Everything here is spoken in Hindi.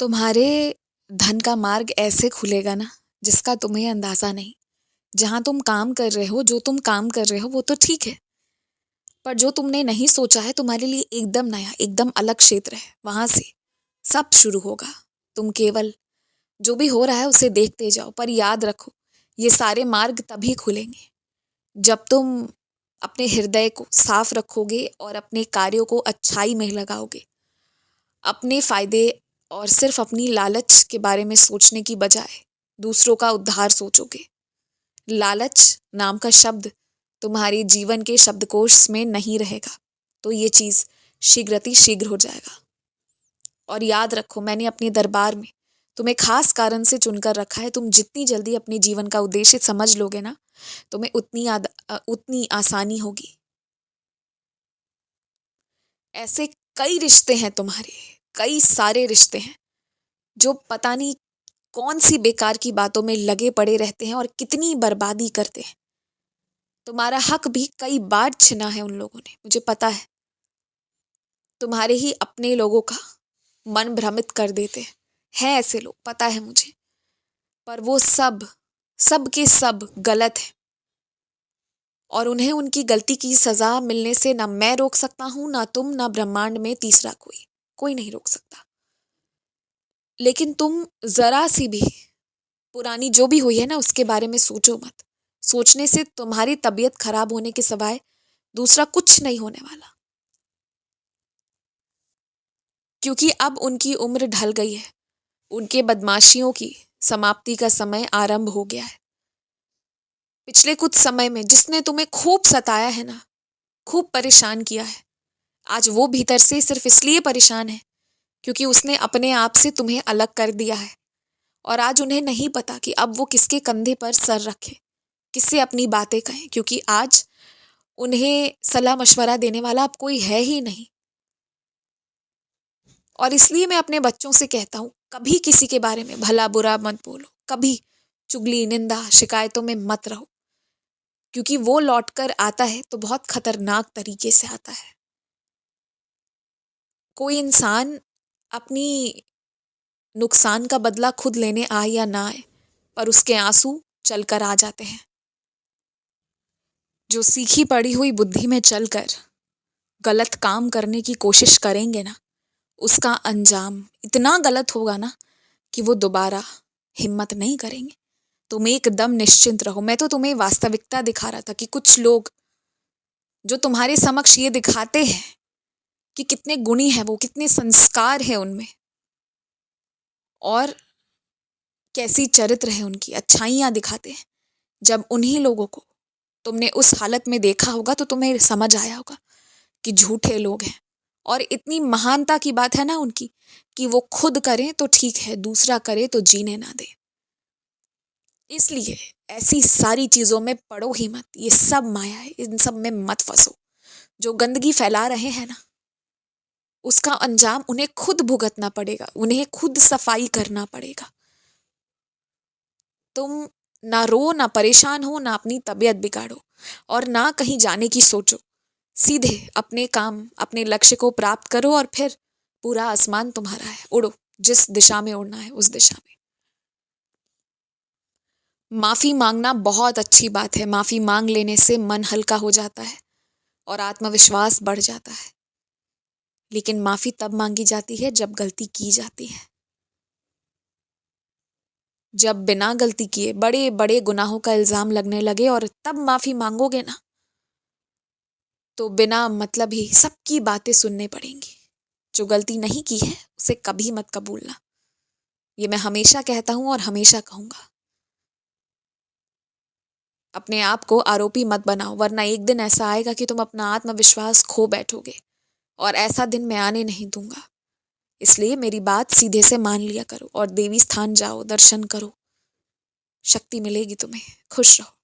तुम्हारे धन का मार्ग ऐसे खुलेगा ना जिसका तुम्हें अंदाजा नहीं। जहां तुम काम कर रहे हो, जो तुम काम कर रहे हो वो तो ठीक है, पर जो तुमने नहीं सोचा है तुम्हारे लिए एकदम नया, एकदम अलग क्षेत्र है, वहां से सब शुरू होगा। तुम केवल जो भी हो रहा है उसे देखते जाओ, पर याद रखो ये सारे मार्ग तभी खुलेंगे जब तुम अपने हृदय को साफ रखोगे और अपने कार्यों को अच्छाई में लगाओगे। अपने फायदे और सिर्फ अपनी लालच के बारे में सोचने की बजाय दूसरों का उद्धार सोचोगे। लालच नाम का शब्द तुम्हारे जीवन के शब्दकोश में नहीं रहेगा, तो ये चीज शीघ्र हो जाएगा। और याद रखो, मैंने अपने दरबार में तुम्हें खास कारण से चुनकर रखा है। तुम जितनी जल्दी अपने जीवन का उद्देश्य समझ लोगे ना, तुम्हें उतनी आसानी होगी। ऐसे कई रिश्ते हैं तुम्हारे, कई सारे रिश्ते हैं जो पता नहीं कौन सी बेकार की बातों में लगे पड़े रहते हैं और कितनी बर्बादी करते हैं। तुम्हारा हक भी कई बार छिना है उन लोगों ने, मुझे पता है। तुम्हारे ही अपने लोगों का मन भ्रमित कर देते हैं ऐसे लोग, पता है मुझे। पर वो सब के सब गलत है और उन्हें उनकी गलती की सजा मिलने से ना मैं रोक सकता हूं, ना तुम, ना ब्रह्मांड में तीसरा कोई नहीं रोक सकता। लेकिन तुम जरा सी भी पुरानी जो भी हुई है ना उसके बारे में सोचो मत। सोचने से तुम्हारी तबीयत खराब होने के सिवाय दूसरा कुछ नहीं होने वाला, क्योंकि अब उनकी उम्र ढल गई है। उनके बदमाशियों की समाप्ति का समय आरंभ हो गया है। पिछले कुछ समय में जिसने तुम्हें खूब सताया है ना, खूब परेशान किया है, आज वो भीतर से सिर्फ इसलिए परेशान है क्योंकि उसने अपने आप से तुम्हें अलग कर दिया है। और आज उन्हें नहीं पता कि अब वो किसके कंधे पर सर रखे, किससे अपनी बातें कहें, क्योंकि आज उन्हें सलाह मशवरा देने वाला अब कोई है ही नहीं। और इसलिए मैं अपने बच्चों से कहता हूं, कभी किसी के बारे में भला बुरा मत बोलो, कभी चुगली, निंदा, शिकायतों में मत रहो, क्योंकि वो लौट कर आता है तो बहुत खतरनाक तरीके से आता है। कोई इंसान अपनी नुकसान का बदला खुद लेने आए या ना आए, पर उसके आंसू चलकर आ जाते हैं। जो सीखी पड़ी हुई बुद्धि में चलकर गलत काम करने की कोशिश करेंगे ना, उसका अंजाम इतना गलत होगा ना कि वो दोबारा हिम्मत नहीं करेंगे। तुम एकदम निश्चिंत रहो। मैं तो तुम्हें वास्तविकता दिखा रहा था कि कुछ लोग जो तुम्हारे समक्ष ये दिखाते हैं कि कितने गुणी हैं वो, कितने संस्कार है उनमें और कैसी चरित्र है उनकी, अच्छाइयां दिखाते हैं। जब उन्हीं लोगों को तुमने उस हालत में देखा होगा तो तुम्हें समझ आया होगा कि झूठे लोग हैं। और इतनी महानता की बात है ना उनकी कि वो खुद करें तो ठीक है, दूसरा करे तो जीने ना दे। इसलिए ऐसी सारी चीजों में पड़ो ही मत। ये सब माया है, इन सब में मत फंसो। जो गंदगी फैला रहे हैं ना, उसका अंजाम उन्हें खुद भुगतना पड़ेगा, उन्हें खुद सफाई करना पड़ेगा। तुम ना रो, ना परेशान हो, ना अपनी तबीयत बिगाड़ो और ना कहीं जाने की सोचो। सीधे अपने काम, अपने लक्ष्य को प्राप्त करो और फिर पूरा आसमान तुम्हारा है, उड़ो जिस दिशा में उड़ना है उस दिशा में। माफी मांगना बहुत अच्छी बात है। माफी मांग लेने से मन हल्का हो जाता है और आत्मविश्वास बढ़ जाता है। लेकिन माफी तब मांगी जाती है जब गलती की जाती है। जब बिना गलती किए बड़े बड़े गुनाहों का इल्जाम लगने लगे और तब माफी मांगोगे ना, तो बिना मतलब ही सबकी बातें सुनने पड़ेंगी। जो गलती नहीं की है उसे कभी मत कबूलना। ये मैं हमेशा कहता हूं और हमेशा कहूंगा। अपने आप को आरोपी मत बनाओ, वरना एक दिन ऐसा आएगा कि तुम अपना आत्मविश्वास खो बैठोगे और ऐसा दिन मैं आने नहीं दूंगा। इसलिए मेरी बात सीधे से मान लिया करो और देवी स्थान जाओ, दर्शन करो, शक्ति मिलेगी तुम्हें। खुश रहो।